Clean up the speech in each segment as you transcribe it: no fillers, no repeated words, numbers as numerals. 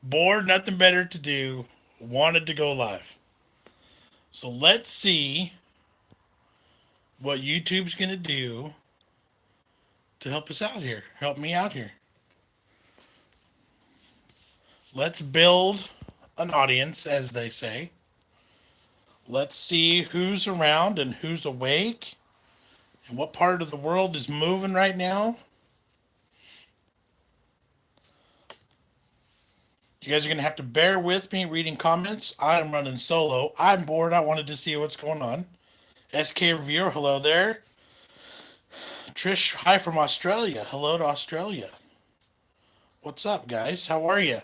Bored, nothing better to do. Wanted to go live. So let's see what YouTube's going to do to help us out here. Help me out here. Let's build an audience, as they say. Let's see who's around and who's awake and what part of the world is moving right now. You guys are going to have to bear with me reading comments. I'm running solo. I'm bored. I wanted to see what's going on. SK Reviewer, hello there. Trish, hi from Australia. Hello to Australia. What's up, guys? How are you?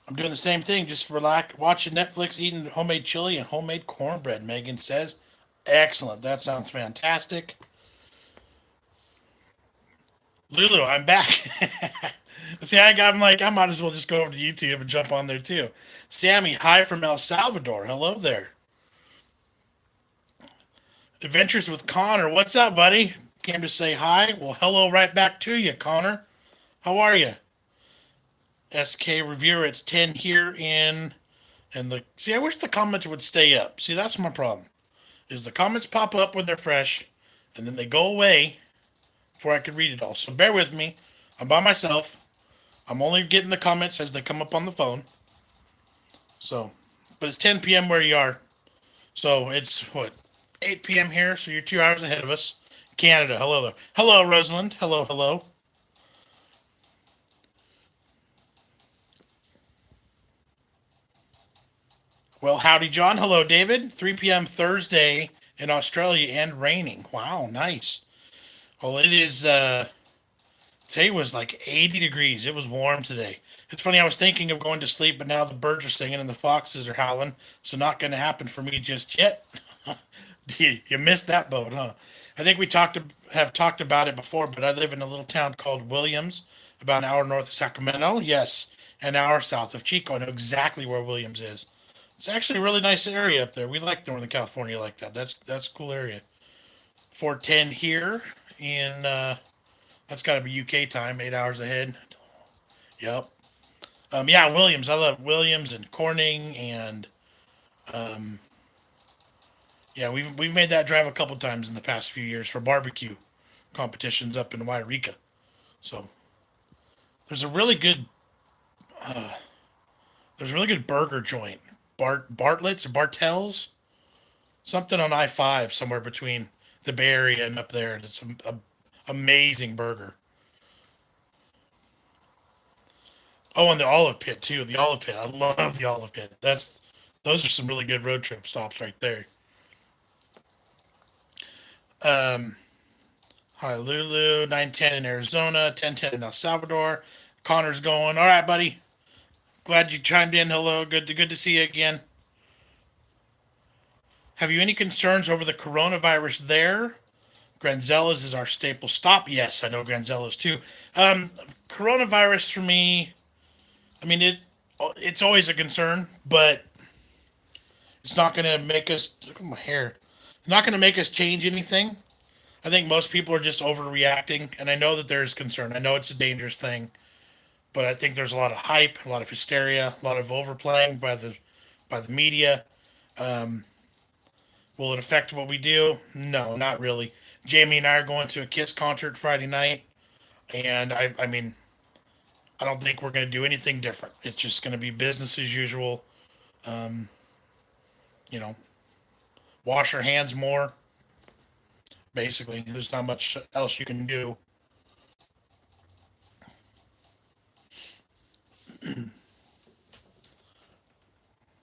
I'm doing the same thing, just relax, watching Netflix, eating homemade chili and homemade cornbread, Megan says. Excellent. That sounds fantastic. Lulu, I'm back. See, I'm like, I might as well just go over to YouTube and jump on there too. Sammy, hi from El Salvador. Hello there. Adventures with Connor. What's up, buddy? Came to say hi. Well, hello right back to you, Connor. How are you? SK Reviewer, it's 10 here in. And see, I wish the comments would stay up. See, that's my problem. Is the comments pop up when they're fresh, and then they go away before I can read it all. So bear with me. I'm by myself. I'm only getting the comments as they come up on the phone. So, but it's 10 p.m. where you are. So it's what, 8 p.m. here. So you're 2 hours ahead of us. Canada. Hello there. Hello, Rosalind. Hello, hello. Well, howdy, John. Hello, David. 3 p.m. Thursday in Australia and raining. Wow, nice. Well, it is. Today was like 80 degrees. It was warm today. It's funny. I was thinking of going to sleep, but now the birds are singing and the foxes are howling. So not going to happen for me just yet. You missed that boat, huh? I think we have talked about it before, but I live in a little town called Williams, about an hour north of Sacramento. Yes, an hour south of Chico. I know exactly where Williams is. It's actually a really nice area up there. We like Northern California like that. That's a cool area. 4:10 here in that's got to be UK time, 8 hours ahead. Yep. Yeah, Williams. I love Williams and Corning, and um, yeah, we've made that drive a couple times in the past few years for barbecue competitions up in Wairika. So there's a really good there's a really good burger joint, Bartlett's or Bartels, something on I-5 somewhere between the Bay Area and up there. And it's a amazing burger. Oh, and the Olive Pit too. The Olive Pit. I love the Olive Pit. Those are some really good road trip stops right there. Um, Hi Lulu, 9:10 in Arizona, 10:10 in El Salvador. Connor's going. All right, buddy. Glad you chimed in. Hello. Good to see you again. Have you any concerns over the coronavirus there? Granzella's is our staple stop. Yes, I know Granzella's too. Um, Coronavirus for me, I mean it's always a concern, but it's not going to make us look at my hair. It's not going to make us change anything. I think most people are just overreacting, and I know that there's concern. I know it's a dangerous thing, but I think there's a lot of hype, a lot of hysteria, a lot of overplaying by the media. Um, will it affect what we do? No, not really. Jamie and I are going to a Kiss concert Friday night, and I mean, I don't think we're going to do anything different. It's just going to be business as usual. Um, you know, wash your hands more. Basically, there's not much else you can do.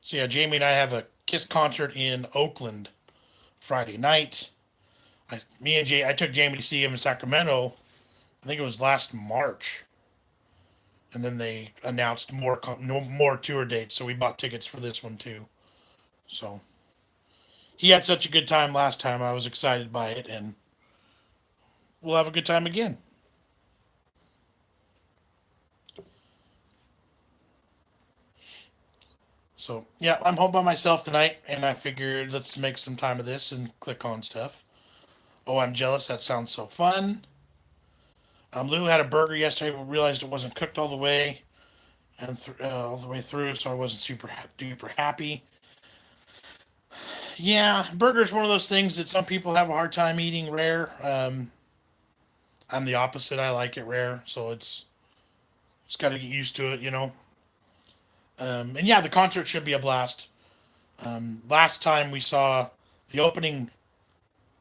So yeah, Jamie and I have a Kiss concert in Oakland Friday night. I took Jamie to see him in Sacramento. I think it was last March, and then they announced more tour dates. So we bought tickets for this one too. So he had such a good time last time. I was excited by it, and we'll have a good time again. So yeah, I'm home by myself tonight, and I figured let's make some time of this and click on stuff. Oh, I'm jealous. That sounds so fun. Lulu had a burger yesterday, but realized it wasn't cooked all the way. and all the way through, so I wasn't super duper happy. Yeah, burger's one of those things that some people have a hard time eating rare. I'm the opposite. I like it rare, so it's got to get used to it. And yeah, the concert should be a blast. Last time we saw the opening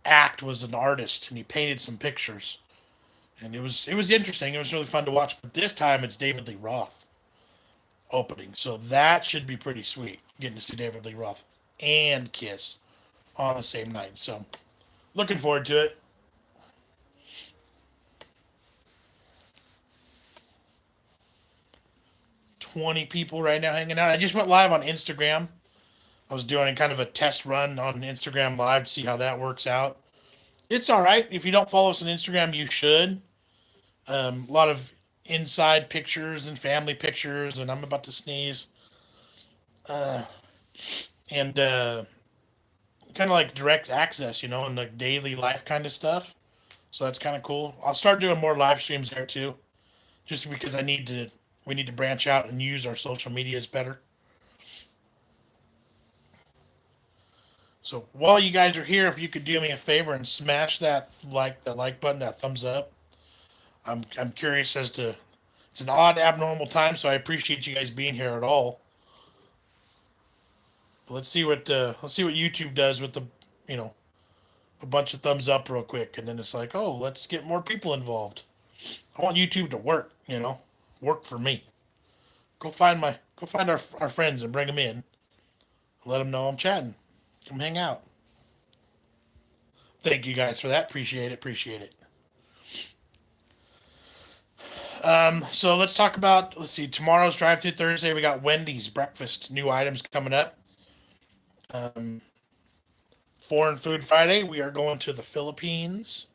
act was an artist, and he painted some pictures, and it was interesting. It was really fun to watch. But this time it's David Lee Roth opening, so that should be pretty sweet. Getting to see David Lee Roth and Kiss on the same night. So looking forward to it. 20 people right now hanging out. I just went live on Instagram. I was doing kind of a test run on Instagram Live to see how that works out. It's all right. If you don't follow us on Instagram, you should. A lot of inside pictures and family pictures, and I'm about to sneeze. And kind of like direct access, and like daily life kind of stuff. So that's kind of cool. I'll start doing more live streams there too, just because we need to branch out and use our social medias better. So while you guys are here, if you could do me a favor and smash that like button, that thumbs up. I'm curious as to it's an odd abnormal time, so I appreciate you guys being here at all. But let's see what YouTube does with the you know a bunch of thumbs up real quick, and then it's like, oh, let's get more people involved. I want YouTube to work for me. Go find our friends and bring them in. Let them know I'm chatting. Come hang out. Thank you guys for that. Appreciate it. Appreciate it. So let's talk about. Let's see. Tomorrow's Drive Through Thursday. We got Wendy's breakfast new items coming up. Foreign Food Friday. We are going to the Philippines,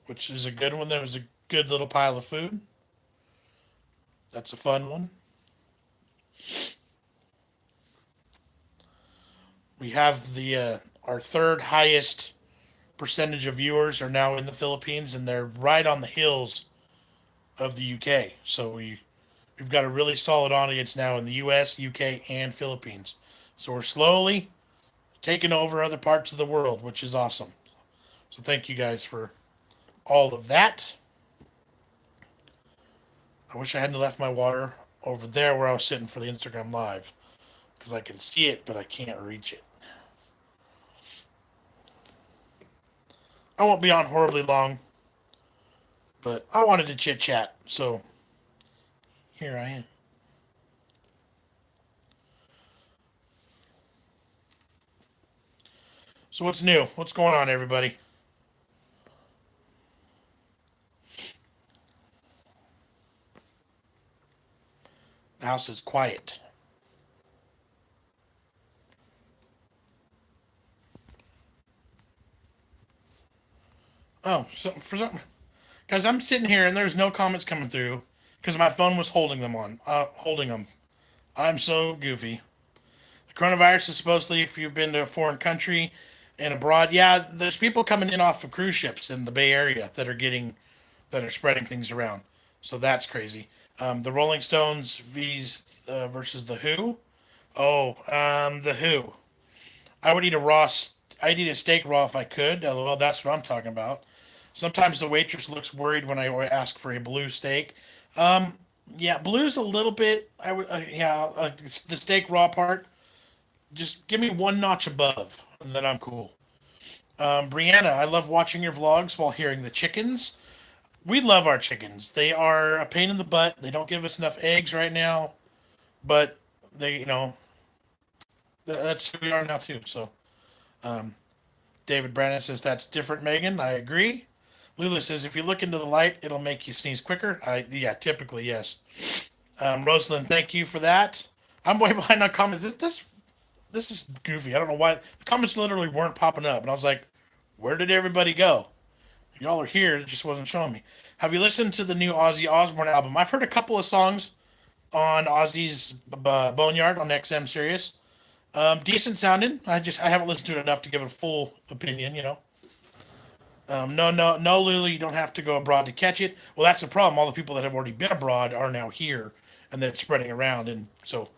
which is a good one. There was a good little pile of food. That's a fun one. We have the our third highest percentage of viewers are now in the Philippines, and they're right on the hills of the UK. So we've got a really solid audience now in the US, UK, and Philippines. So we're slowly taking over other parts of the world, which is awesome. So thank you guys for all of that. I wish I hadn't left my water over there where I was sitting for the Instagram live because I can see it, but I can't reach it. I won't be on horribly long, but I wanted to chit chat, so here I am. So what's new? What's going on, everybody? The house is quiet. Oh, so for some guys, I'm sitting here and there's no comments coming through because my phone was holding them. I'm so goofy. The coronavirus is supposedly if you've been to a foreign country and abroad. Yeah, there's people coming in off of cruise ships in the Bay Area that are spreading things around. So that's crazy. The Rolling Stones versus the Who. Oh, the Who. I would eat a I'd eat a steak raw if I could. Well, that's what I'm talking about. Sometimes the waitress looks worried when I ask for a blue steak. Yeah, blue's a little bit. Yeah, the steak raw part. Just give me one notch above, and then I'm cool. Brianna, I love watching your vlogs while hearing the chickens. We love our chickens. They are a pain in the butt. They don't give us enough eggs right now, but that's who we are now too. So, David Brandon says that's different, Megan. I agree. Lulu says if you look into the light, it'll make you sneeze quicker. Yeah, typically yes. Rosalind, thank you for that. I'm way behind on comments. This is goofy. I don't know why the comments literally weren't popping up, and I was like, where did everybody go? Y'all are here. It just wasn't showing me. Have you listened to the new Ozzy Osbourne album? I've heard a couple of songs on Ozzy's Boneyard on XM Sirius. Decent sounding. I haven't listened to it enough to give a full opinion. No, Lulu, you don't have to go abroad to catch it. Well, that's the problem. All the people that have already been abroad are now here, and then spreading around, and so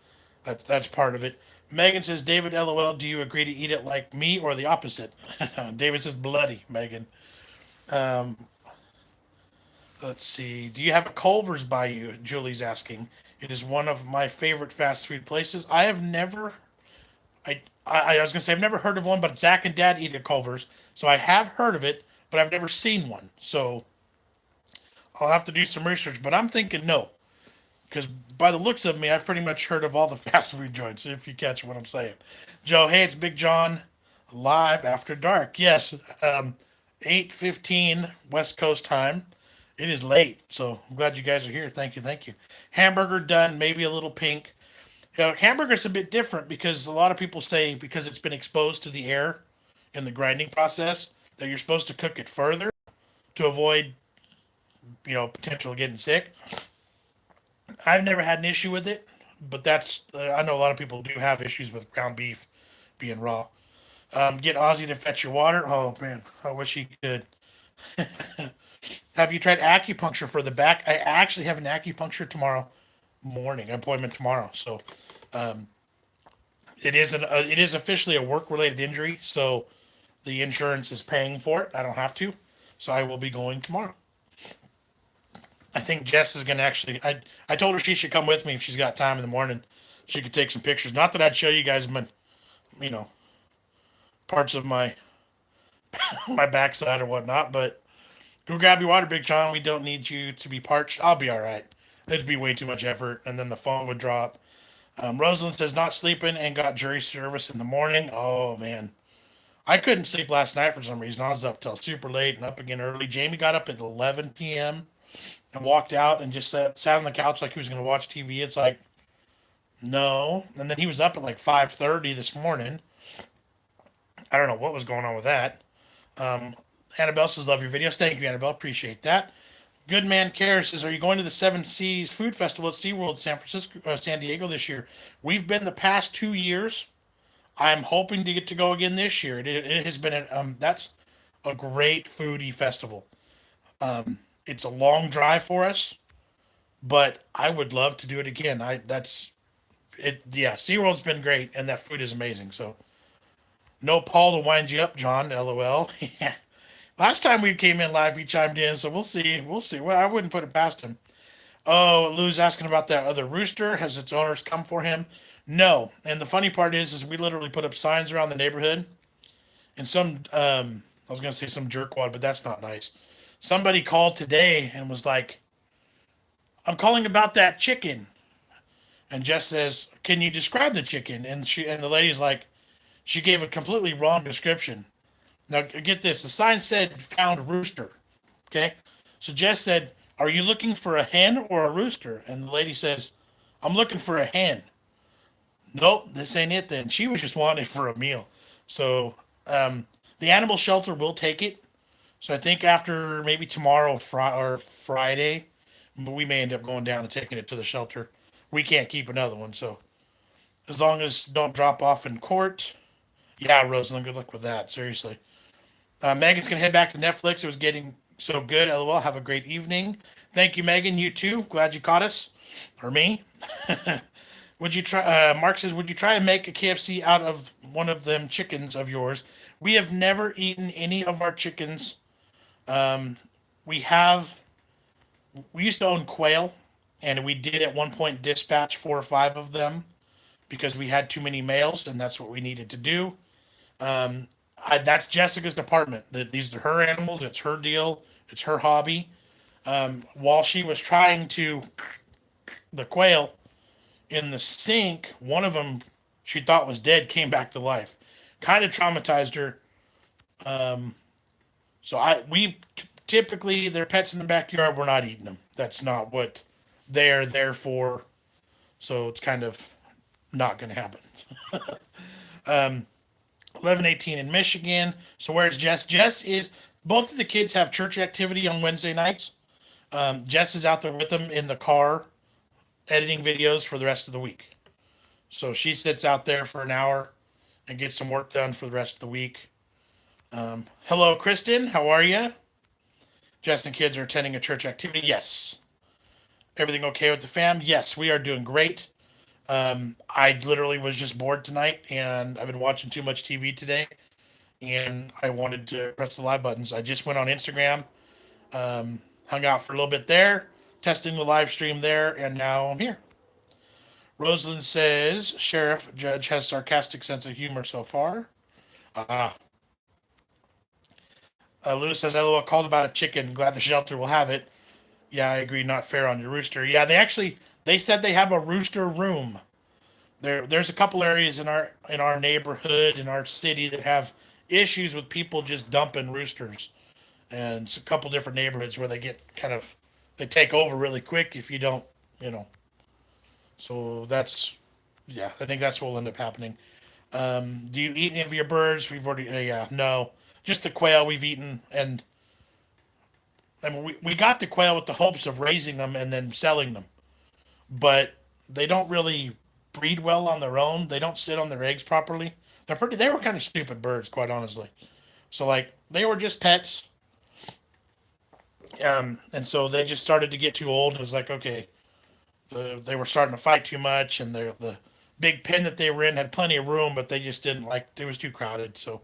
that's part of it. Megan says, David, LOL, do you agree to eat it like me or the opposite? David says, bloody, Megan. Let's see. Do you have a Culver's by you? Julie's asking. It is one of my favorite fast food places. I have never. I was gonna say I've never heard of one, but Zach and Dad eat at Culver's, so I have heard of it, but I've never seen one. So I'll have to do some research. But I'm thinking no, because by the looks of me, I've pretty much heard of all the fast food joints. If you catch what I'm saying, Joe. Hey, it's Big John, live after dark. Yes, 8:15 West Coast time. It is late, so I'm glad you guys are here. Thank you, thank you. Hamburger done, maybe a little pink. You know, hamburger's a bit different because a lot of people say because it's been exposed to the air in the grinding process that you're supposed to cook it further to avoid, potential getting sick. I've never had an issue with it, but that's I know a lot of people do have issues with ground beef being raw. Get Ozzy to fetch your water. Oh man, I wish he could. Have you tried acupuncture for the back? I actually have an acupuncture tomorrow morning appointment tomorrow. So it is officially a work related injury. So the insurance is paying for it. I don't have to. So I will be going tomorrow. I think Jess is gonna actually. I told her she should come with me if she's got time in the morning. She could take some pictures. Not that I'd show you guys my, you know, parts of my my backside or whatnot, but go grab your water, Big John. We don't need you to be parched. I'll be all right. It'd be way too much effort, and then the phone would drop. Rosalind says not sleeping and got jury service in the morning. Oh man, I couldn't sleep last night for some reason. I was up till super late and up again early. Jamie got up at 11 p.m. and walked out and just sat on the couch like he was going to watch TV. It's like no, and then he was up at like 5:30 this morning. I don't know what was going on with that. Annabelle says love your videos. Thank you, Annabelle. Appreciate that. Good Man Cares says, are you going to the Seven Seas Food Festival at SeaWorld San Diego this year? We've been the past 2 years. I'm hoping to get to go again this year. It has been that's a great foodie festival. It's a long drive for us, but I would love to do it again. I that's it. Yeah, SeaWorld's been great, and that food is amazing. So no Paul to wind you up, John. LOL. Last time we came in live, he chimed in, so we'll see. We'll see. Well, I wouldn't put it past him. Oh, Lou's asking about that other rooster. Has its owners come for him? No. And the funny part is we literally put up signs around the neighborhood, and I was gonna say some jerkwad, but that's not nice. Somebody called today and was like, "I'm calling about that chicken," and Jess says, "Can you describe the chicken?" And the lady's like, she gave a completely wrong description. Now get this: the sign said "found rooster." Okay, so Jess said, "Are you looking for a hen or a rooster?" And the lady says, "I'm looking for a hen." Nope, this ain't it. Then she was just wanting it for a meal. So the animal shelter will take it. So I think after maybe tomorrow or Friday, we may end up going down and taking it to the shelter. We can't keep another one, so as long as don't drop off in court. Yeah, Rosalind, good luck with that. Seriously. Megan's gonna head back to Netflix. It was getting so good. LOL. Have a great evening. Thank you, Megan. You too. Glad you caught us, or me. Would you try? Mark says, would you try and make a KFC out of one of them chickens of yours? We have never eaten any of our chickens. We have. We used to own quail, and we did at one point dispatch 4 or 5 of them because we had too many males, and that's what we needed to do. That's Jessica's department. These are her animals. It's her deal. It's her hobby. While she was trying to the quail in the sink, one of them she thought was dead came back to life. Kind of traumatized her. So we typically they're pets in the backyard. We're not eating them. That's not what they're there for. So it's kind of not going to happen. 11:18 in Michigan. So where's Jess? Jess is both of the kids have church activity on Wednesday nights. Jess is out there with them in the car editing videos for the rest of the week. So she sits out there for an hour and gets some work done for the rest of the week. Hello, Kristen. How are you? Jess and kids are attending a church activity. Yes. Everything okay with the fam? Yes, we are doing great. I literally was just bored tonight, and I've been watching too much TV today, and I wanted to press the live buttons. I just went on Instagram, hung out for a little bit there, testing the live stream there, and now I'm here. Rosalind says, Sheriff Judge has sarcastic sense of humor so far. Ah. Lewis says, LOL, called about a chicken. Glad the shelter will have it. Yeah, I agree. Not fair on your rooster. Yeah, they said they have a rooster room. There's a couple areas in our neighborhood in our city that have issues with people just dumping roosters, and it's a couple different neighborhoods where they get they take over really quick if you don't, you know. So that's yeah, I think that's what will end up happening. Do you eat any of your birds? We've already yeah, no, just the quail we've eaten, and I mean we got the quail with the hopes of raising them and then selling them, but they don't really breed well on their own. They don't sit on their eggs properly. They were kind of stupid birds, quite honestly. So like they were just pets, and so they just started to get too old. And it was like okay, they were starting to fight too much, and the big pen that they were in had plenty of room, but they just didn't like it was too crowded. So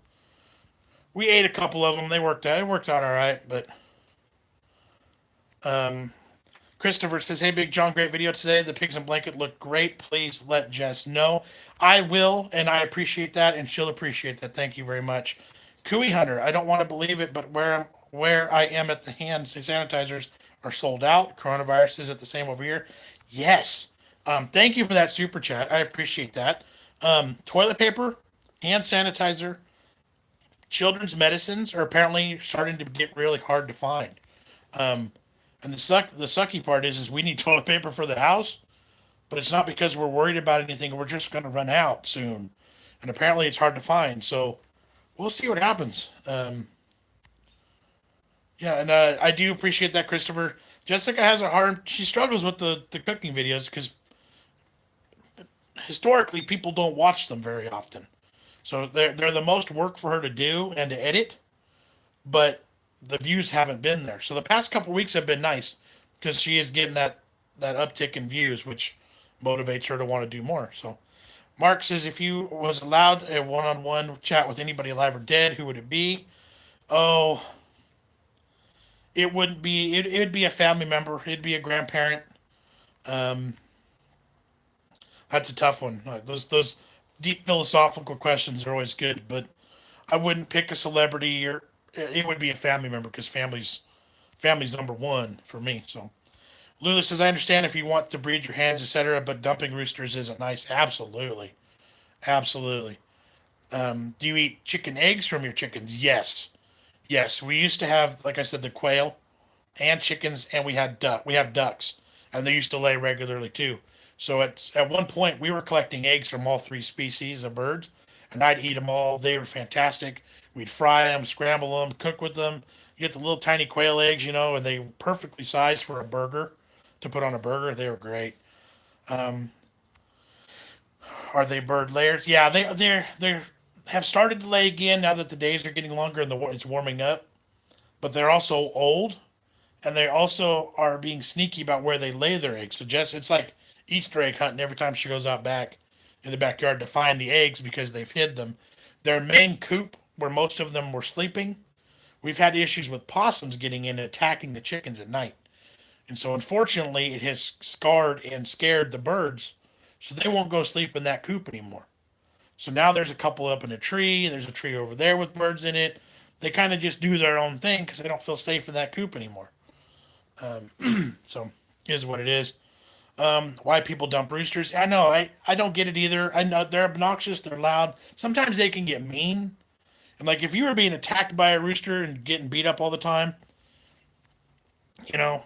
we ate a couple of them. They worked out. It worked out all right, but Christopher says, "Hey, Big John, great video today. The pigs and blanket look great. Please let Jess know. I will, and I appreciate that, and she'll appreciate that. Thank you very much." Cooey Hunter, I don't want to believe it, but where I am at the hand sanitizers are sold out. Coronavirus is it the same over here? Yes. Thank you for that super chat. I appreciate that. Toilet paper, hand sanitizer, children's medicines are apparently starting to get really hard to find. And the sucky part is we need toilet paper for the house, but it's not because we're worried about anything. We're just going to run out soon, and apparently it's hard to find. So we'll see what happens. Yeah, and I do appreciate that, Christopher. Jessica has a hard. She struggles with the cooking videos because historically people don't watch them very often. So they're the most work for her to do and to edit, but the views haven't been there. So the past couple weeks have been nice because she is getting that uptick in views, which motivates her to want to do more. So Mark says if you was allowed a one-on-one chat with anybody alive or dead, who would it be? Oh, it wouldn't be. It'd be a family member. It'd be a grandparent. Um, that's a tough one. Those deep philosophical questions are always good, but I wouldn't pick a celebrity or it would be a family member because family's number one for me. So Lula says I understand if you want to breed your hands, etc., but dumping roosters isn't nice. Absolutely, absolutely. Do you eat chicken eggs from your chickens? Yes, yes. We used to have, like I said, the quail and chickens, and we have ducks, and they used to lay regularly too. So at one point we were collecting eggs from all three species of birds, and I'd eat them all. They were fantastic. We'd fry them, scramble them, cook with them. You get the little tiny quail eggs, and they were perfectly sized for a burger to put on a burger. They were great. Are they bird layers? Yeah, they have started to lay again now that the days are getting longer and it's warming up. But they're also old, and they also are being sneaky about where they lay their eggs. So Jess, it's like Easter egg hunting every time she goes out back in the backyard to find the eggs because they've hid them. Their main coop, where most of them were sleeping, we've had issues with possums getting in and attacking the chickens at night. And so unfortunately, it has scarred and scared the birds, so they won't go sleep in that coop anymore. So now there's a couple up in a tree. There's a tree over there with birds in it. They kind of just do their own thing because they don't feel safe in that coop anymore. So is what it is. Why people dump roosters? I know. I don't get it either. I know they're obnoxious. They're loud. Sometimes they can get mean. And like if you were being attacked by a rooster and getting beat up all the time, you know,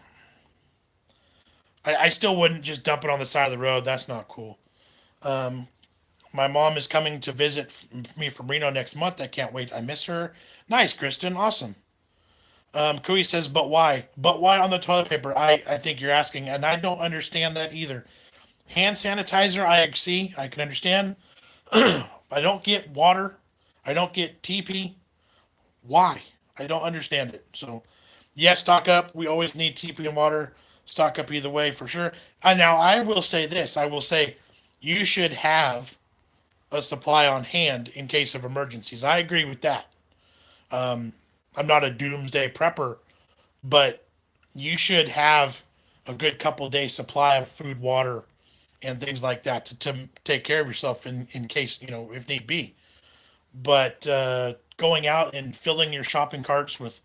I still wouldn't just dump it on the side of the road. That's not cool. My mom is coming to visit me from Reno next month. I can't wait. I miss her. Nice, Kristen. Awesome. Kui says, but why? But why on the toilet paper? I think you're asking, and I don't understand that either. Hand sanitizer, I see. I can understand. I don't get water. I don't get TP. Why? I don't understand it. So, yes, stock up. We always need TP and water. stock up either way for sure. Now I will say this: I will say you should have a supply on hand in case of emergencies. I agree with that. I'm not a doomsday prepper, but you should have a good couple days supply of food, water, and things like that to take care of yourself in case, if need be. But going out and filling your shopping carts with,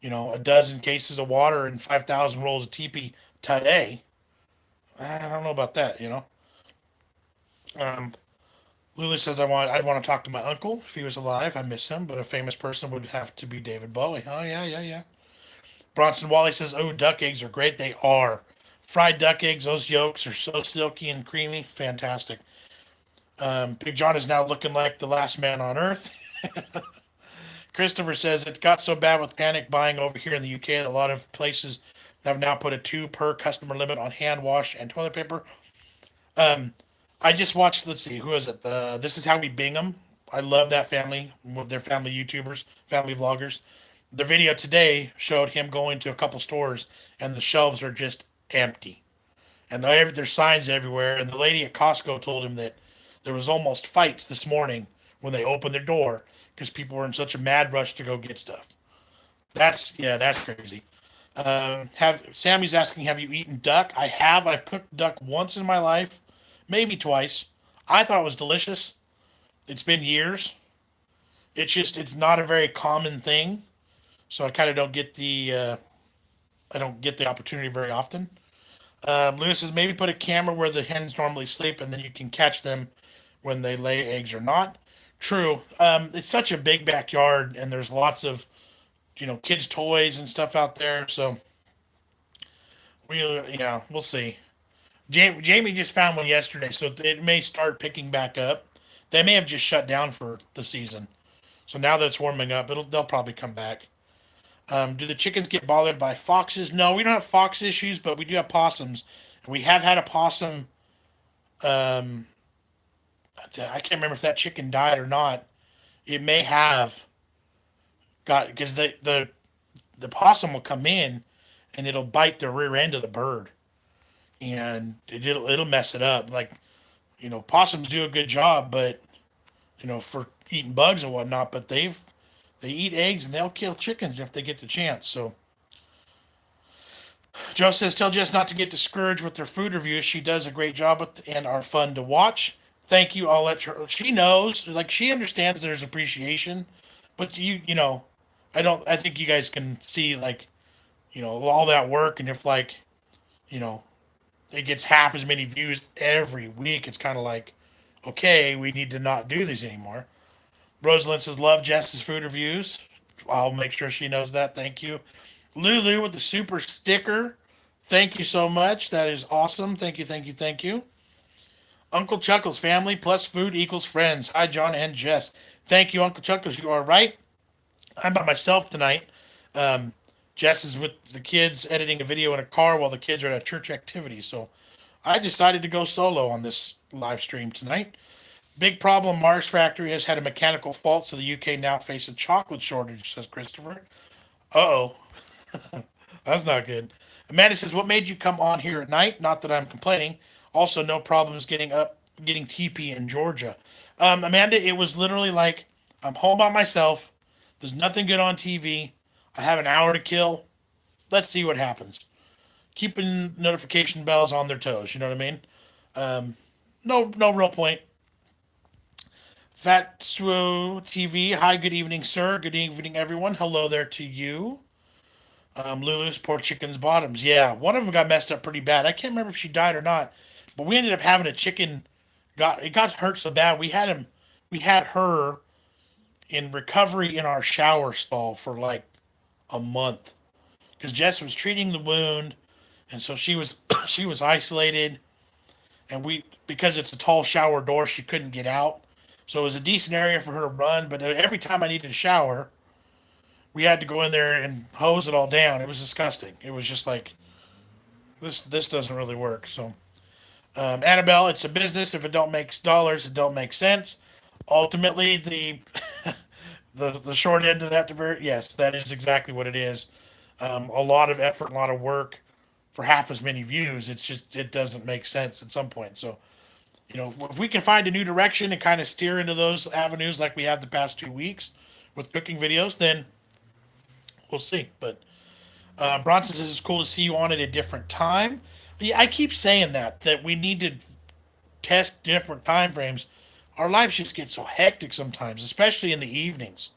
a dozen cases of water and 5,000 rolls of TP today, I don't know about that. Um, Lulu says I'd want to talk to my uncle if he was alive. I miss him, but a famous person would have to be David Bowie. Oh yeah, yeah, yeah. Bronson Wally says, "Oh, duck eggs are great. They are. Fried duck eggs. Those yolks are so silky and creamy. Fantastic." Big John is now looking like the last man on earth. Christopher says it got so bad with panic buying over here in the UK that a lot of places have now put a two per customer limit on hand wash and toilet paper. Um, I just watched. Let's see, who is it? This is how we Bingham. I love that family. Their family YouTubers, family vloggers. The video today showed him going to a couple stores and the shelves are just empty, and there's signs everywhere. And the lady at Costco told him that there was almost fights this morning when they opened their door because people were in such a mad rush to go get stuff. That's crazy. Have Sammy's asking, have you eaten duck? I have. I've cooked duck once in my life, maybe twice. I thought it was delicious. It's been years. It's not a very common thing, so I kind of don't get the I don't get the opportunity very often. Lewis says maybe put a camera where the hens normally sleep, and then you can catch them when they lay eggs or not. True. It's such a big backyard, and there's lots of kids' toys and stuff out there. So we'll see. Jamie just found one yesterday, so it may start picking back up. They may have just shut down for the season. So now that it's warming up, they'll probably come back. Do the chickens get bothered by foxes? No, we don't have fox issues, but we do have possums. We have had a possum. Um, I can't remember if that chicken died or not. It may have got because the possum will come in and it'll bite the rear end of the bird and it'll mess it up. Like possums do a good job, but for eating bugs and whatnot. But they eat eggs and they'll kill chickens if they get the chance. So Joe says, tell Jess not to get discouraged with their food reviews. She does a great job with and are fun to watch. Thank you. I'll let her. She knows, like she understands there's appreciation, but I don't. I think you guys can see like all that work, and if like you know it gets half as many views every week, it's kind of like okay, we need to not do these anymore. Rosalind says, love Jess's food reviews. I'll make sure she knows that. Thank you. Lulu with the super sticker. Thank you so much. That is awesome. Thank you, thank you, thank you. Uncle Chuckles, family plus food equals friends. Hi, John and Jess. Thank you, Uncle Chuckles. You are right. I'm by myself tonight. Um, Jess is with the kids editing a video in a car while the kids are at a church activity. So I decided to go solo on this live stream tonight. Big problem. Mars factory has had a mechanical fault, so the UK now face a chocolate shortage, says Christopher. Uh oh. That's not good. Amanda says, what made you come on here at night? Not that I'm complaining. Also, no problems getting TP in Georgia. Amanda, it was literally like, I'm home by myself. There's nothing good on TV. I have an hour to kill. Let's see what happens. Keeping notification bells on their toes. You know what I mean? No real point. Fat Swoo TV. Hi, good evening, sir. Good evening, everyone. Hello there to you. Lulu's poor chicken's bottoms. Yeah, one of them got messed up pretty bad. I can't remember if she died or not, but we ended up having a chicken. Got hurt so bad. We had her in recovery in our shower stall for like a month because Jess was treating the wound, and so she was she was isolated, and we because it's a tall shower door, she couldn't get out. So it was a decent area for her to run, but every time I needed a shower, we had to go in there and hose it all down. It was disgusting. It was just like this doesn't really work. So Annabelle, it's a business. If it don't make dollars, it don't make sense. Ultimately, the short end of that, yes, that is exactly what it is. A lot of effort, a lot of work for half as many views. It's just it doesn't make sense at some point. So if we can find a new direction and kind of steer into those avenues like we have the past 2 weeks with cooking videos, then we'll see. But Bronson says it's cool to see you on at a different time. But yeah, I keep saying that we need to test different time frames. Our lives just get so hectic sometimes, especially in the evenings.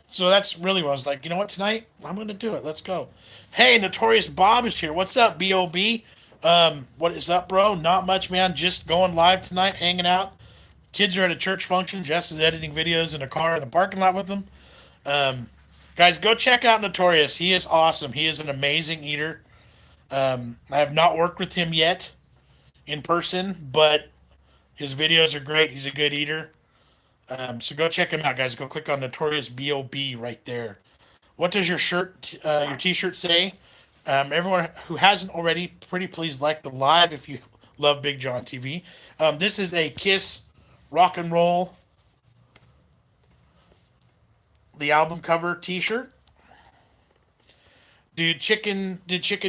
So that's really what I was like. You know what? Tonight I'm going to do it. Let's go. Hey, Notorious Bob is here. What's up, Bob? What is up, bro? Not much, man. Just going live tonight, hanging out. Kids are at a church function. Jess is editing videos in a car in the parking lot with them. Guys, go check out Notorious. He is awesome. He is an amazing eater. I have not worked with him yet in person, but his videos are great. He's a good eater. So go check him out, guys. Go click on Notorious B.O.B. right there. What does your your T-shirt say? Everyone who hasn't already, pretty please like the live if you love BigJon TV. This is a Kiss Rock and Roll, the album cover T-shirt. Did chicken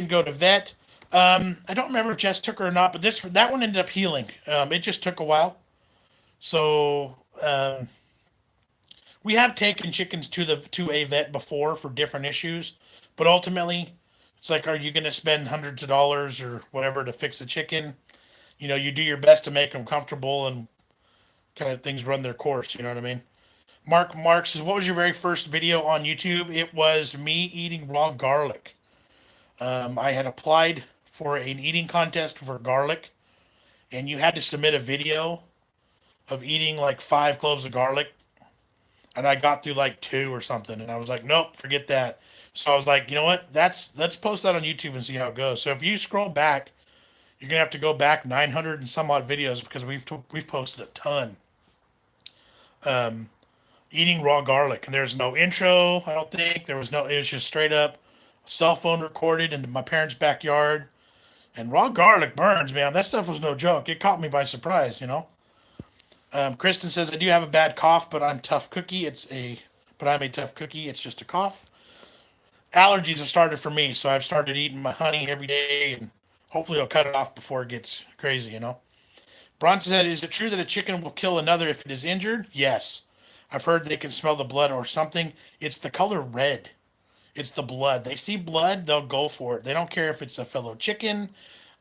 go to vet? I don't remember if Jess took her or not, but that one ended up healing. It just took a while. So we have taken chickens to a vet before for different issues, but ultimately, it's like, are you going to spend hundreds of dollars or whatever to fix a chicken? You do your best to make them comfortable and kind of things run their course. You know what I mean? Mark says, what was your very first video on YouTube? It was me eating raw garlic. I had applied for an eating contest for garlic, and you had to submit a video of eating like 5 cloves of garlic, and I got through like 2 or something, and I was like, nope, forget that. So I was like, you know what? Let's post that on YouTube and see how it goes. So if you scroll back, you're gonna have to go back 900 and some odd videos because we've posted a ton. Eating raw garlic, and there's no intro. I don't think there was no. It was just straight up cell phone recorded in my parents' backyard. And raw garlic burns, man. That stuff was no joke. It caught me by surprise. Kristen says, I do have a bad cough, but I'm tough cookie. But I'm a tough cookie. It's just a cough. Allergies have started for me, so I've started eating my honey every day, and hopefully I'll cut it off before it gets crazy. Bronson said, is it true that a chicken will kill another if it is injured? Yes. I've heard they can smell the blood or something. It's the color red. It's the blood. They see blood, they'll go for it. They don't care if it's a fellow chicken.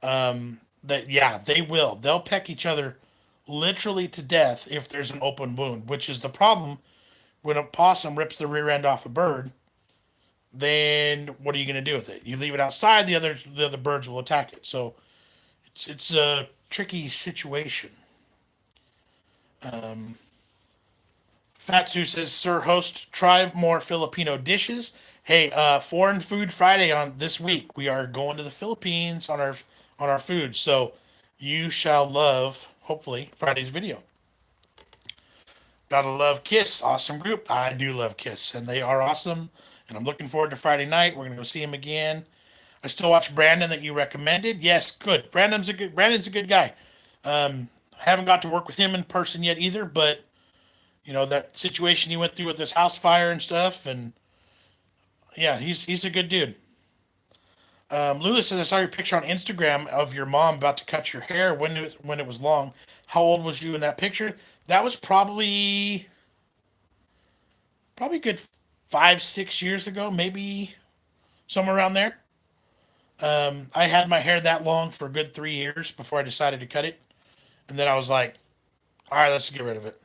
They will. They'll peck each other literally to death if there's an open wound, which is the problem when a possum rips the rear end off a bird. Then what are you going to do with it? You leave it outside, the other birds will attack it. So it's a tricky situation. Fatsu says, Sir Host, try more Filipino dishes. Hey, Foreign Food Friday on this week. We are going to the Philippines on our food. So you shall love, hopefully, Friday's video. Gotta love Kiss. Awesome group. I do love Kiss, and they are awesome. And I'm looking forward to Friday night. We're gonna go see him again. I still watch Brandon that you recommended. Yes, good. Brandon's a good guy. Haven't got to work with him in person yet either, but that situation he went through with this house fire and stuff, and yeah, he's a good dude. Lula says, I saw your picture on Instagram of your mom about to cut your hair when it was long. How old was you in that picture? That was probably good 5-6 years ago, maybe somewhere around there. I had my hair that long for a good 3 years before I decided to cut it. And then I was like, all right, let's get rid of it.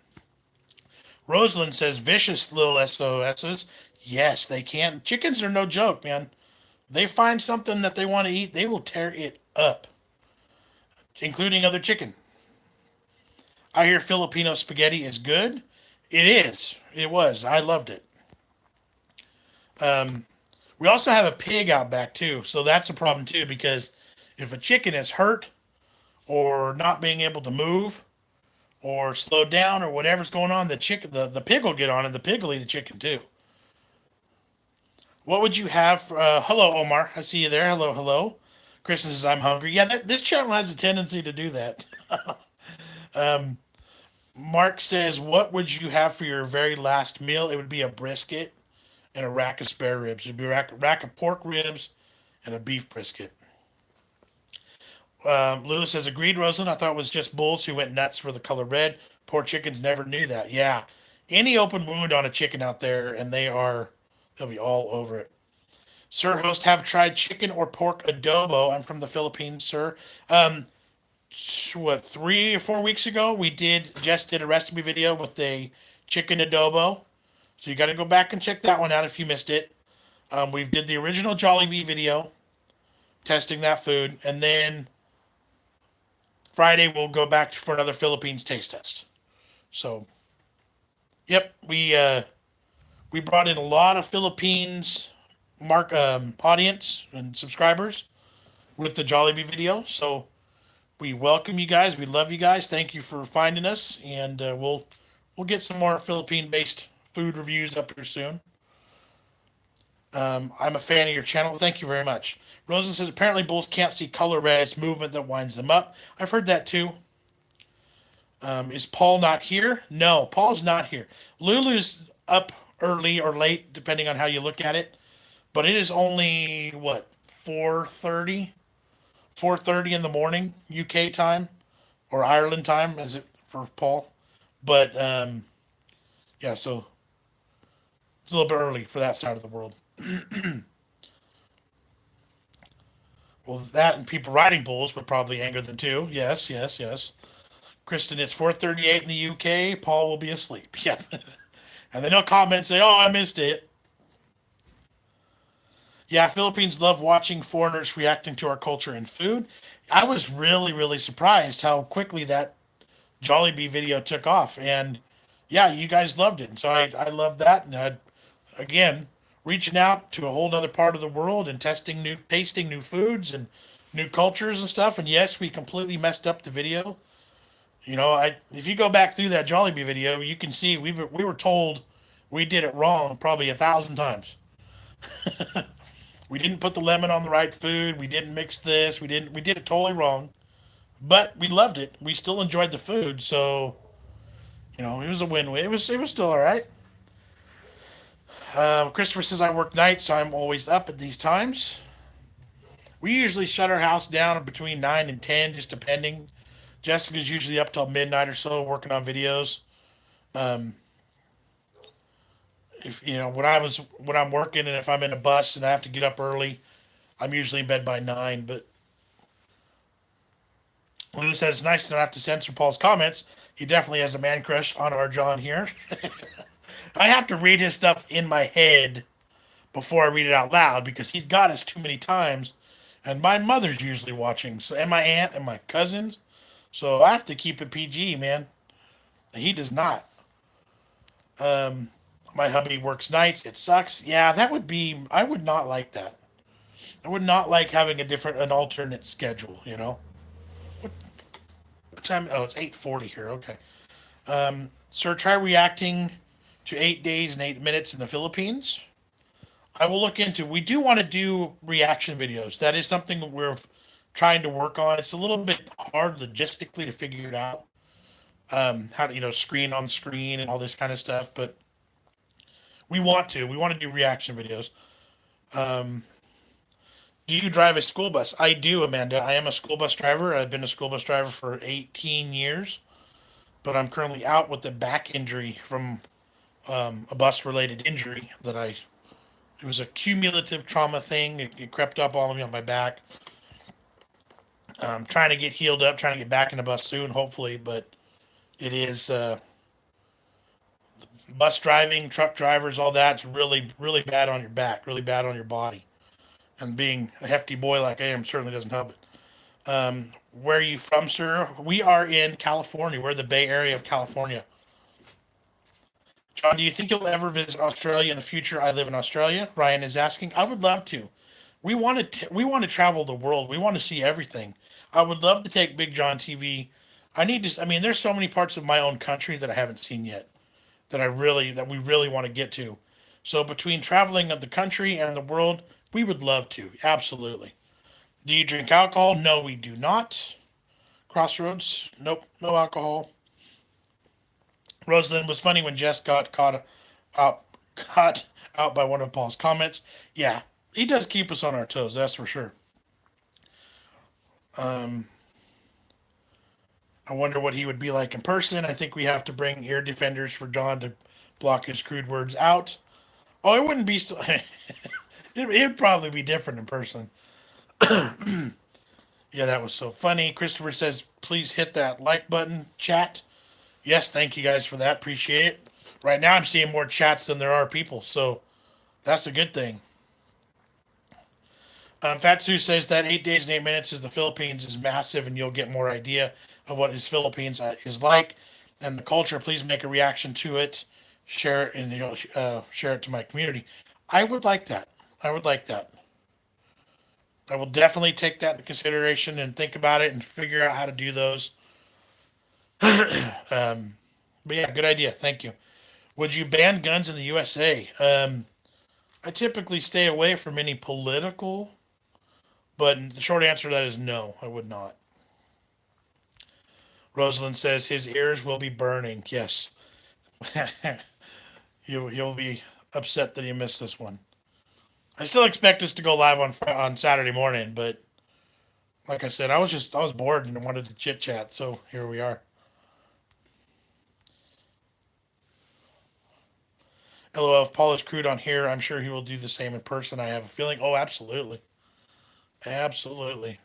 Rosalind says, vicious little SOSs. Yes, they can. Chickens are no joke, man. They find something that they want to eat, they will tear it up, including other chicken. I hear Filipino spaghetti is good. It is. It was. I loved it. We also have a pig out back too, so that's a problem too, because if a chicken is hurt or not being able to move or slow down or whatever's going on, the pig will get on and the pig will eat the chicken too. What would you have for, hello, Omar. I see you there. Hello, hello. Kristen says, I'm hungry. Yeah, this channel has a tendency to do that. Mark says, what would you have for your very last meal? It would be a brisket and a rack of spare ribs. It'd be a rack of pork ribs and a beef brisket. Lewis says, agreed, Rosalind. I thought it was just bulls who went nuts for the color red. Poor chickens never knew that. Yeah. Any open wound on a chicken out there, and they'll be all over it. Sir, host, have tried chicken or pork adobo. I'm from the Philippines, sir. Um, what, 3 or 4 weeks ago, Jess did a recipe video with a chicken adobo. So you got to go back and check that one out if you missed it. We did the original Jollibee video testing that food, and then Friday we'll go back for another Philippines taste test. So, yep, we brought in a lot of Philippines audience and subscribers with the Jollibee video. So we welcome you guys. We love you guys. Thank you for finding us, and we'll get some more Philippine based food reviews up here soon. I'm a fan of your channel. Thank you very much. Rosen says apparently bulls can't see color red. It's movement that winds them up. I've heard that too. Is Paul not here? No, Paul's not here. Lulu's up early or late, depending on how you look at it. But it is only what 4:30 in the morning UK time or Ireland time, is it for Paul? But yeah, so it's a little bit early for that side of the world. Well, that and people riding bulls would probably anger them too. Yes, yes, yes. Kristen, it's 4:38 in the UK. Paul will be asleep. Yeah, and then he'll comment and say, "Oh, I missed it." Yeah, Philippines love watching foreigners reacting to our culture and food. I was really, really surprised how quickly that Jollibee video took off, and yeah, you guys loved it. And so I love that, and again, reaching out to a whole other part of the world and tasting new foods and new cultures and stuff. And yes, we completely messed up the video. If you go back through that Jollibee video, you can see we were told we did it wrong probably 1,000 times. We didn't put the lemon on the right food. We didn't mix this. We did it totally wrong. But we loved it. We still enjoyed the food. So it was a win-win. It was still all right. Christopher says I work nights, so I'm always up at these times. We usually shut our house down between 9 and 10, just depending. Jessica's usually up till midnight or so working on videos. Um, if when I'm working and if I'm in a bus and I have to get up early, I'm usually in bed by 9. But Lou says it's nice to not have to censor Paul's comments. He definitely has a man crush on our John here. I have to read his stuff in my head before I read it out loud because he's got us too many times, and my mother's usually watching, so and my aunt and my cousins, so I have to keep it PG, man. He does not. Um, my hubby works nights. It sucks. Yeah, that would be. I would not like that. I would not like having an alternate schedule. What time? Oh, it's 8:40 here. Okay. Sir, try reacting to 8 days and 8 minutes in the Philippines. I will look into. We do want to do reaction videos. That is something we're trying to work on. It's a little bit hard logistically to figure it out. How to screen on screen and all this kind of stuff. But we want to. We want to do reaction videos. Um, do you drive a school bus? I do, Amanda. I am a school bus driver. I've been a school bus driver for 18 years, but I'm currently out with a back injury from a bus related injury that it was a cumulative trauma thing. It crept up on me on my back. I'm trying to get healed up, trying to get back in the bus soon, hopefully. But it is bus driving, truck drivers, all that's really, really bad on your back, really bad on your body. And being a hefty boy like I am certainly doesn't help it. Where are you from, sir? We are in California. We're the Bay Area of California. John, do you think you'll ever visit Australia in the future? I live in Australia. Ryan is asking. I would love to. We want to travel the world. We want to see everything. I would love to take BigJon TV. I need to. I mean, there's so many parts of my own country that I haven't seen yet that we really want to get to. So between traveling of the country and the world, we would love to. Absolutely. Do you drink alcohol? No, we do not. Crossroads? Nope, no alcohol. Rosalind was funny when Jess got out caught out by one of Paul's comments. Yeah, he does keep us on our toes, that's for sure. Um, I wonder what he would be like in person. I think we have to bring ear defenders for John to block his crude words out. Oh, it wouldn't be so. It'd probably be different in person. Yeah, that was so funny. Christopher says, please hit that like button, chat. Yes, thank you guys for that. Appreciate it. Right now, I'm seeing more chats than there are people, so that's a good thing. Fatsu says that 8 days and 8 minutes is the Philippines is massive, and you'll get more idea of what his Philippines is like and the culture. Please make a reaction to it, share it, and share it to my community. I would like that. I would like that. I will definitely take that into consideration and think about it and figure out how to do those. But yeah, good idea. Thank you. Would you ban guns in the USA? I typically stay away from any political, but the short answer to that is no, I would not. Rosalind says his ears will be burning. Yes, he'll be upset that he missed this one. I still expect us to go live on Saturday morning, but like I said, I was bored and wanted to chit chat, so here we are. LOL, if Paul is crude on here, I'm sure he will do the same in person. I have a feeling. Oh, absolutely. Absolutely.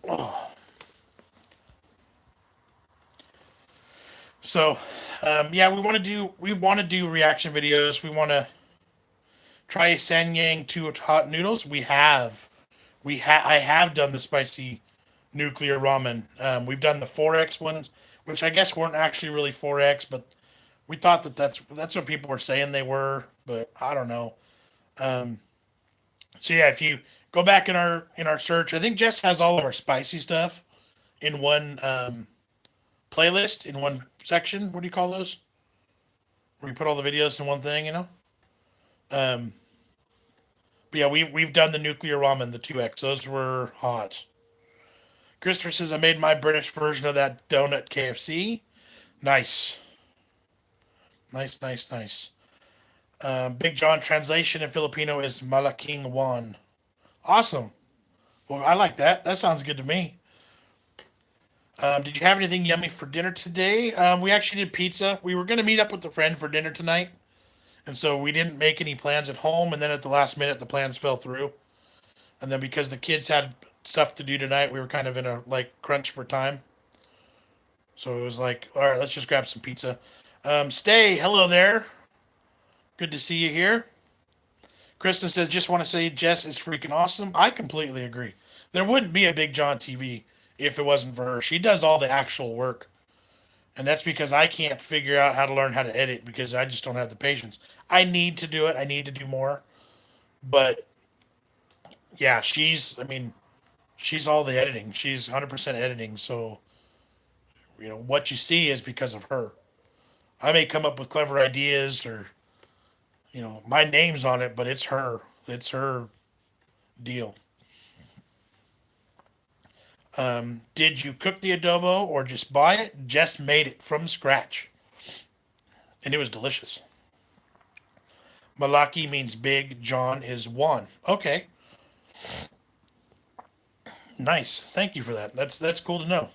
Oh. So, yeah, we want to do reaction videos. We want to try Sanyang to hot noodles. I have done the spicy nuclear ramen. We've done the 4X ones, which I guess weren't actually really 4X, but we thought that that's what people were saying they were, but I don't know. Um, so yeah, if you go back in our search, I think Jess has all of our spicy stuff in one playlist in one section. What do you call those? Where you put all the videos in one thing, you know? Um, but yeah, we've done the nuclear ramen, the 2X. Those were hot. Christopher says I made my British version of that donut KFC. Nice, nice, nice, nice. Big John translation in Filipino is Malaking Juan. Awesome. Well, I like that. That sounds good to me. Did you have anything yummy for dinner today? We actually did pizza. We were going to meet up with a friend for dinner tonight, and so we didn't make any plans at home. And then at the last minute, the plans fell through. And then because the kids had stuff to do tonight, we were kind of in a like crunch for time. So it was like, all right, let's just grab some pizza. Stay, hello there. Good to see you here. Kristen says, just want to say Jess is freaking awesome. I completely agree. There wouldn't be a BigJon TV if it wasn't for her. She does all the actual work. And that's because I can't figure out how to learn how to edit because I just don't have the patience. I need to do it. I need to do more. But yeah, I mean, she's all the editing. She's 100% editing. So, what you see is because of her. I may come up with clever ideas or, my name's on it, but it's her. It's her deal. Did you cook the adobo or just buy it? Just made it from scratch. And it was delicious. Malaki means big. John is one. Okay. Nice. Thank you for that. That's cool to know.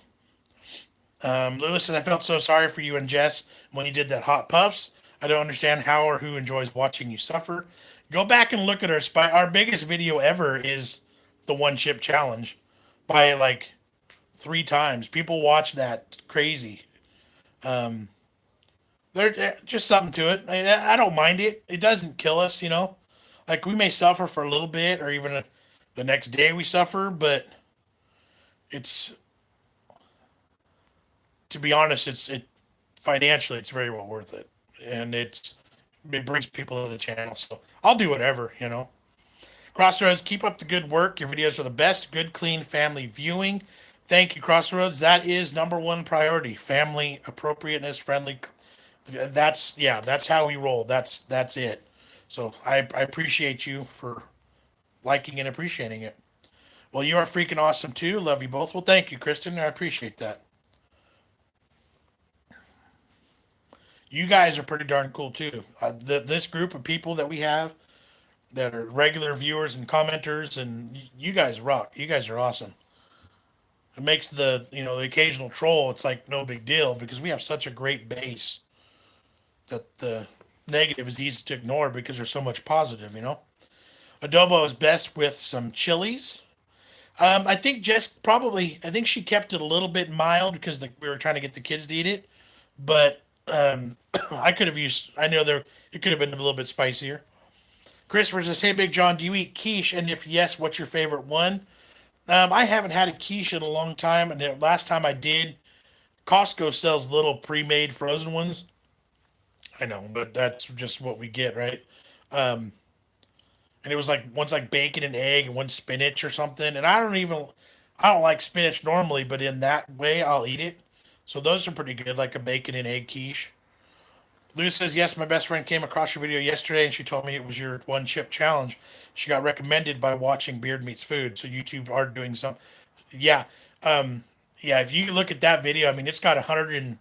Lewis said, I felt so sorry for you and Jess when you did that hot puffs. I don't understand how or who enjoys watching you suffer. Go back and look at our biggest video ever is the one chip challenge by like 3 times. People watch that crazy. Um, there's just something to it. I don't mind it. It doesn't kill us. Like we may suffer for a little bit, or even the next day we suffer, but it's to be honest, it financially it's very well worth it, and it brings people to the channel. So I'll do whatever. Crossroads, keep up the good work. Your videos are the best. Good, clean family viewing. Thank you, Crossroads. That is number one priority. Family appropriateness, friendly. That's how we roll. That's it. So I appreciate you for liking and appreciating it. Well, you are freaking awesome too. Love you both. Well, thank you, Kristen. I appreciate that. You guys are pretty darn cool too. This group of people that we have that are regular viewers and commenters, and you guys rock. You guys are awesome. It makes the occasional troll. It's like no big deal because we have such a great base that the negative is easy to ignore because there's so much positive. Adobo is best with some chilies. I think Jess probably. I think she kept it a little bit mild because we were trying to get the kids to eat it. But I could have used. I know there. It could have been a little bit spicier. Christopher says, "Hey, Big John, do you eat quiche? And if yes, what's your favorite one?" I haven't had a quiche in a long time, and the last time I did, Costco sells little pre-made frozen ones. I know, but that's just what we get, right? Um, and it was like one's like bacon and egg, and one spinach or something. And I don't like spinach normally, but in that way, I'll eat it. So those are pretty good, like a bacon and egg quiche. Lou says, yes, my best friend came across your video yesterday and she told me it was your one chip challenge. She got recommended by watching Beard Meets Food. So YouTube are doing some. Yeah. Um, yeah, if you look at that video, I mean, it's got 100 and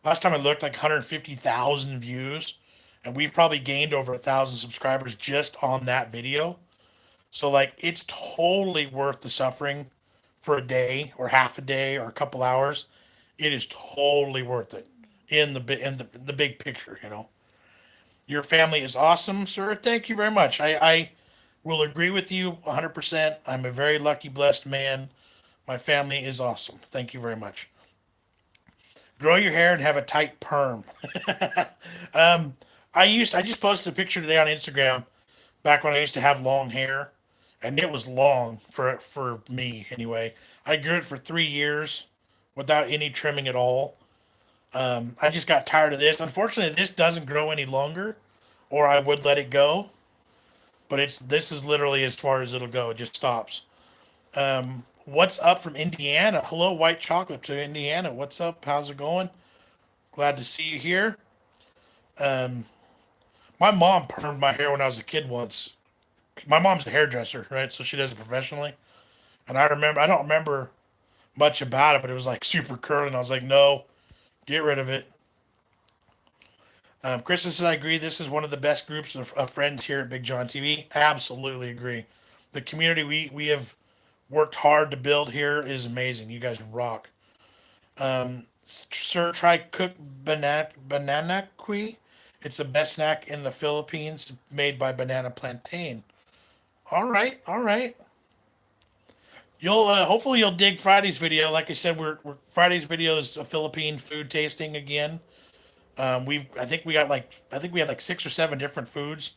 last time I looked, like 150,000 views. And we've probably gained over 1,000 subscribers just on that video. So, like, it's totally worth the suffering for a day or half a day or a couple hours. It is totally worth it in the big picture. Your family is awesome, sir. Thank you very much. I will agree with you 100%. I'm a very lucky, blessed man. My family is awesome. Thank you very much. Grow your hair and have a tight perm. I just posted a picture today on Instagram back when I used to have long hair, and it was long for me anyway. I grew it for 3 years without any trimming at all. I just got tired of this. Unfortunately, this doesn't grow any longer, or I would let it go. But this is literally as far as it'll go. It just stops. What's up from Indiana? Hello, white chocolate to Indiana. What's up? How's it going? Glad to see you here. Um, my mom permed my hair when I was a kid once. My mom's a hairdresser, right? So she does it professionally. And I don't remember much about it, but it was like super curly. And I was like, no, get rid of it. Chris says, I agree. This is one of the best groups of friends here at Big John TV. Absolutely agree. The community we have worked hard to build here is amazing. You guys rock. Sir, try cooked banana kui. It's the best snack in the Philippines, made by Banana Plantain. All right, all right. You'll hopefully you'll dig Friday's video. Like I said, we're Friday's video is a Philippine food tasting again. I think we had like 6 or 7 different foods.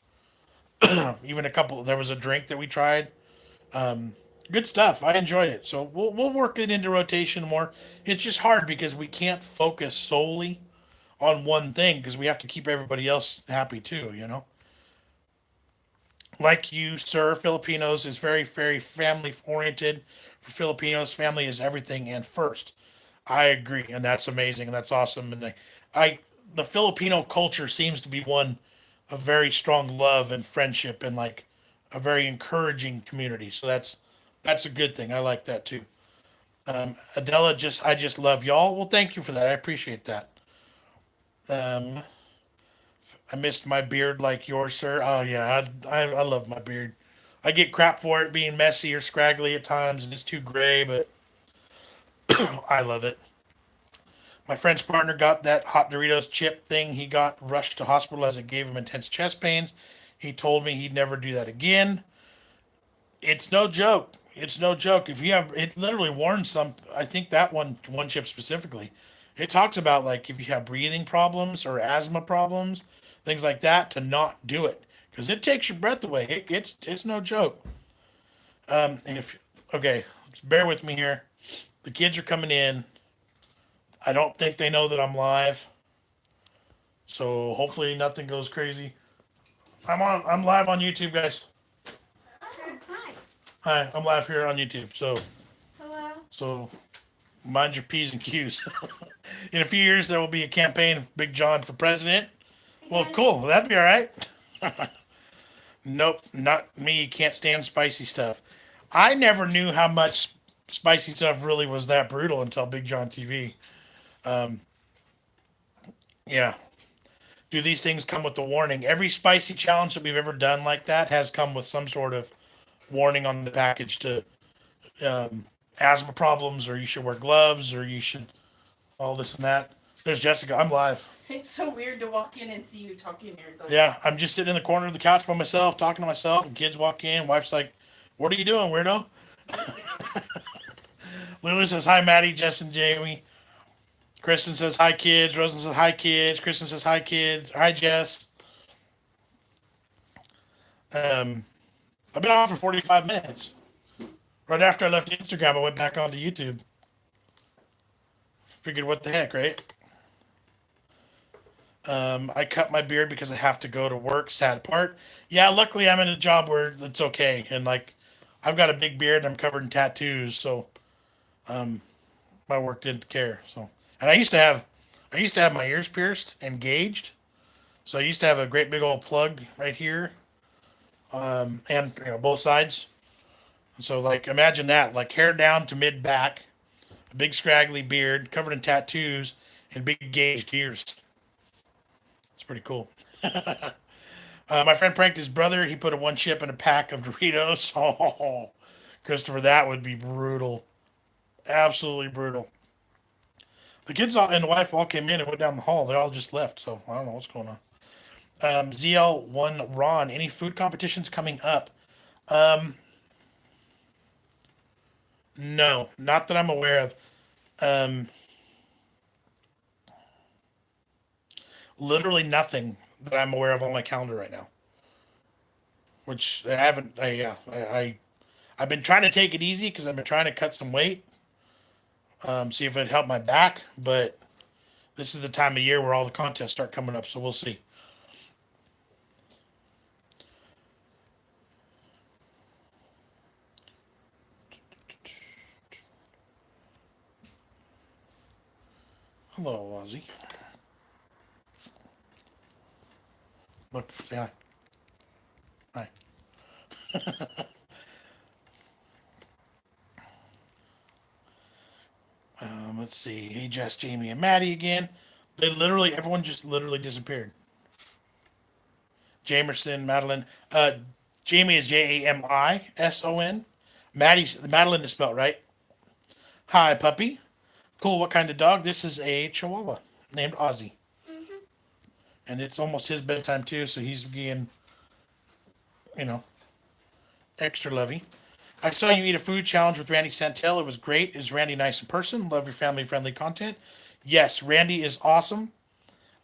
Even a couple. There was a drink that we tried. Good stuff. I enjoyed it. So we'll work it into rotation more. It's just hard because we can't focus solely on one thing because we have to keep everybody else happy too. Like you, sir, Filipinos is very, very family oriented. For Filipinos, family is everything and first. I agree, and that's amazing, and that's awesome. And I the Filipino culture seems to be one of very strong love and friendship, and like a very encouraging community. So that's a good thing. I like that too. Adela, I just love y'all. Well, thank you for that. I appreciate that. Um, I missed my beard like yours, sir. Oh yeah, I love my beard. I get crap for it being messy or scraggly at times, and it's too gray, but I love it. My friend's partner got that hot Doritos chip thing. He got rushed to hospital as it gave him intense chest pains. He told me he'd never do that again. It's no joke. It's no joke. If you have, it literally warns some. I think that one chip specifically. It talks about like if you have breathing problems or asthma problems, things like that, to not do it because it takes your breath away. It's no joke. And if okay, bear with me here. The kids are coming in. I don't think they know that I'm live, so hopefully nothing goes crazy. I'm live on YouTube, guys. Hi. Hi, I'm live here on YouTube. Hello. So mind your P's and Q's. In a few years, there will be a campaign of Big John for president. Well, cool. That'd be all right. Nope, not me. Can't stand spicy stuff. I never knew how much spicy stuff really was that brutal until Big John TV. Yeah. do these things come with a warning? Every spicy challenge that we've ever done like that has come with some sort of warning on the package to um, asthma problems, or you should wear gloves, or you should all this and that. There's Jessica. I'm live. It's so weird to walk in and see you talking to yourself. Yeah, I'm just sitting in the corner of the couch by myself, talking to myself. And kids walk in. Wife's like, "What are you doing, weirdo?" Lulu says, "Hi, Maddie, Jess, and Jamie." Kristen says, "Hi, kids." Rosen says, "Hi, kids." Kristen says, "Hi, kids." Hi, Jess. Um, I've been on for 45 minutes. Right after I left Instagram, I went back onto YouTube. Figured, what the heck, right? I cut my beard because I have to go to work. Sad part. Yeah, luckily I'm in a job where it's okay, and like, I've got a big beard and I'm covered in tattoos, so my work didn't care. So, and I used to have my ears pierced and gauged. So I used to have a great big old plug right here, and both sides. So like, imagine that, like hair down to mid back, a big scraggly beard, covered in tattoos, and big gauged ears. It's pretty cool. My friend pranked his brother. He put a one chip in a pack of Doritos. Oh, Christopher, that would be brutal. Absolutely brutal. The kids and the wife all came in and went down the hall. They all just left. So I don't know what's going on. ZL1 Ron, any food competitions coming up? No, not that I'm aware of. Um, Literally nothing that I'm aware of on my calendar right now. Which I haven't. Yeah, I've been trying to take it easy because I've been trying to cut some weight. See if it helped my back, but this is the time of year where all the contests start coming up, so we'll see. Hello, Ozzy. Look, say hi. Hi. Let's see. Hey, Jess, Jamie, and Maddie again. Everyone just literally disappeared. Jamerson, Madeline. Jamie is Jamison. Madeline is spelled right. Hi, puppy. Cool. What kind of dog? This is a Chihuahua named Ozzy, and it's almost his bedtime too, so he's being, you know, extra lovey. I saw you eat a food challenge with Randy Santel. It was great. Is Randy nice in person? Love your family friendly content. Yes, Randy is awesome.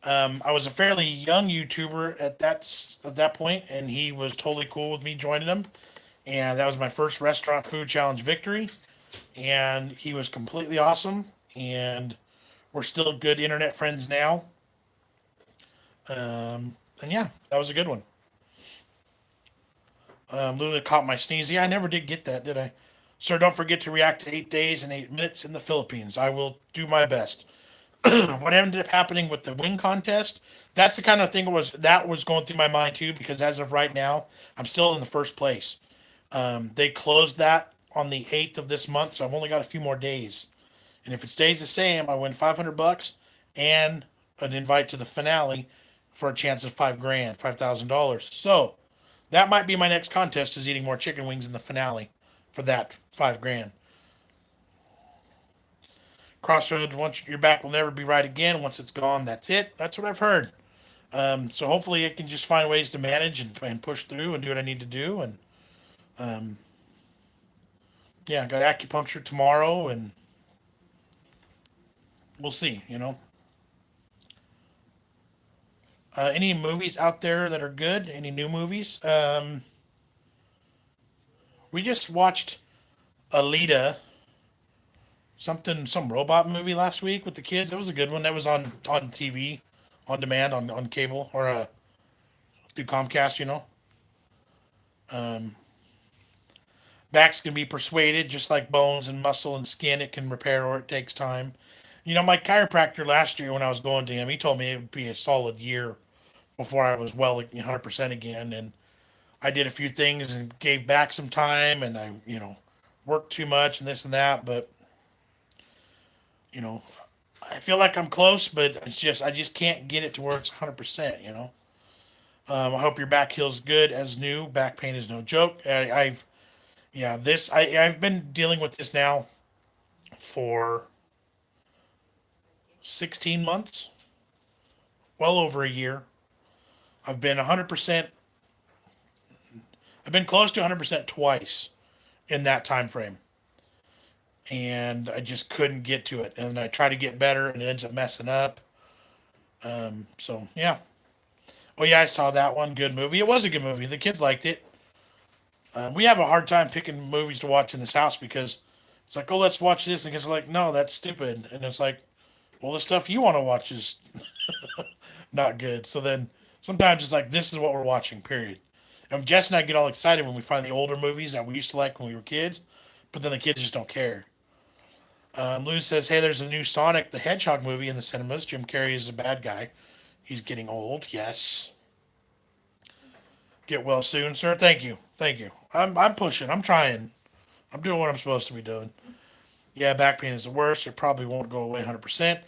I was a fairly young YouTuber at that point, and he was totally cool with me joining him. And that was my first restaurant food challenge victory. And he was completely awesome. And we're still good internet friends now. And yeah, that was a good one. Lula caught my sneeze. Yeah, I never did get that, did I? Sir, don't forget to react to 8 days and 8 minutes in the Philippines. I will do my best. What ended up happening with the wing contest? That's the kind of thing that was going through my mind too, because as of right now, I'm still in the first place. They closed that on the 8th of this month, so I've only got a few more days. And if it stays the same, I win $500 and an invite to the finale for a chance of $5,000, $5,000. So that might be my next contest, is eating more chicken wings in the finale for that $5,000. Crossroads, once your back will never be right again. Once it's gone, that's it. That's what I've heard. So hopefully I can just find ways to manage and push through and do what I need to do. And yeah, I got acupuncture tomorrow, and we'll see. Any movies out there that are good? Any new movies? We just watched Alita, some robot movie last week with the kids. It was a good one. That was on TV, on demand, on cable, or through Comcast. Backs can be persuaded, just like bones and muscle and skin. It can repair, or it takes time. My chiropractor last year, when I was going to him, he told me it would be a solid year before I was well 100% again. And I did a few things and gave back some time, and I worked too much and this and that. But you know, I feel like I'm close, but I just can't get it to where it's 100%. I hope your back heals good as new. Back pain is no joke. I've been dealing with this now for 16 months, well over a year. I've been 100%. I've been close to 100% twice in that time frame, and I just couldn't get to it. And I try to get better, and it ends up messing up. So yeah. Oh yeah, I saw that one. Good movie. It was a good movie. The kids liked it. We have a hard time picking movies to watch in this house because it's like, oh, let's watch this, and the kids are like, no, that's stupid. And it's like, well, the stuff you want to watch is not good. So then sometimes it's like, this is what we're watching. Period. And Jess and I get all excited when we find the older movies that we used to like when we were kids, but then the kids just don't care. Lou says, hey, there's a new Sonic the Hedgehog movie in the cinemas. Jim Carrey is a bad guy. He's getting old. Yes. Get well soon, sir. Thank you. Thank you. I'm pushing. I'm trying. I'm doing what I'm supposed to be doing. Yeah, back pain is the worst. It probably won't go away 100%.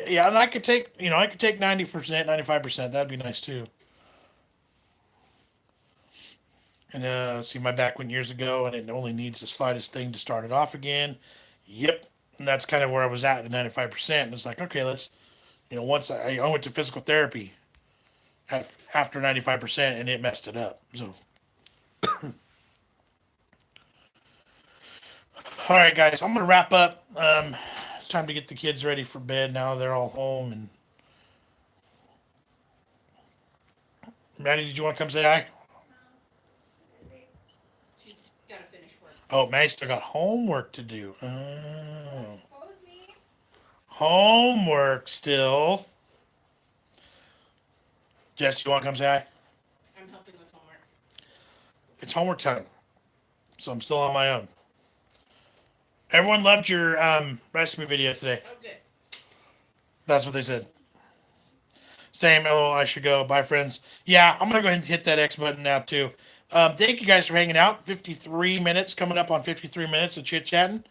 Yeah, and I could take 90%, 95%. That'd be nice too. And see, my back went years ago, and it only needs the slightest thing to start it off again. Yep, and that's kind of where I was at 95%. And it's like, okay, let's, once I went to physical therapy after 95%, and it messed it up. So, all right, guys, I'm gonna wrap up. It's time to get the kids ready for bed now. They're all home. And Maddie, did you want to come say hi? She's got to finish work. Oh, Maddie still got homework to do. Oh, Expose me. homework still. Jess, you want to come say hi? I'm helping with homework. It's homework time, so I'm still on my own. Everyone loved your recipe video today. Oh, good. That's what they said. Same. LOL, I should go. Bye, friends. Yeah, I'm gonna go ahead and hit that X button now too. Thank you guys for hanging out. 53 minutes coming up on 53 minutes of chit chatting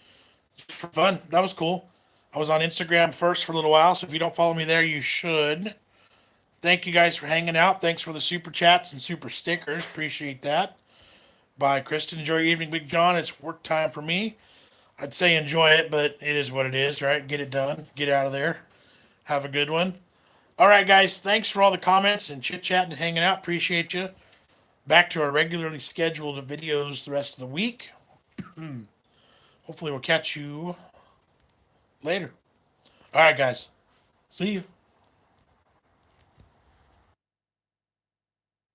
for fun. That was cool. I was on Instagram first for a little while, so if you don't follow me there, you should. Thank you guys for hanging out. Thanks for the super chats and super stickers. Appreciate that. Bye, Kristen. Enjoy your evening, Big John. It's work time for me. I'd say enjoy it, but it is what it is, right? Get it done. Get out of there. Have a good one. All right, guys. Thanks for all the comments and chit chat and hanging out. Appreciate you. Back to our regularly scheduled videos the rest of the week. Hopefully, we'll catch you later. All right, guys. See you.